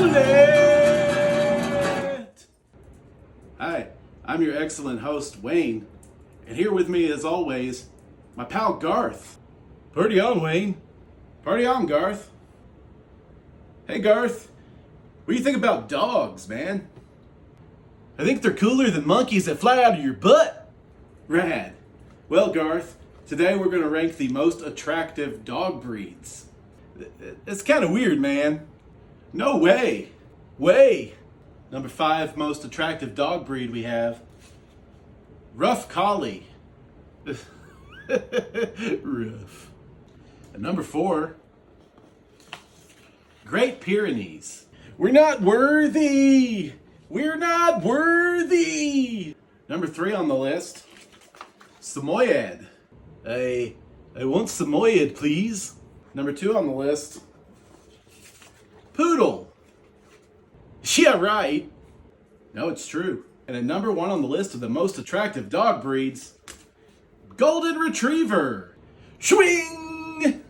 Excellent! Hi, I'm your excellent host, Wayne, and here with me, as always, my pal Garth. Party on, Wayne. Party on, Garth. Hey, Garth, what do you think about dogs, man? I think they're cooler than monkeys that fly out of your butt. Rad. Well, Garth, today we're going to rank the most attractive dog breeds. It's kind of weird, man. No way. Number 5 most attractive dog breed we have, Rough Collie. Rough. And number 4, Great Pyrenees. We're not worthy. Number 3 on the list, Samoyed. I want Samoyed, please. Number 2 on the list, Poodle. Yeah, right. No, it's true. And at number 1 on the list of the most attractive dog breeds, Golden Retriever. Swing!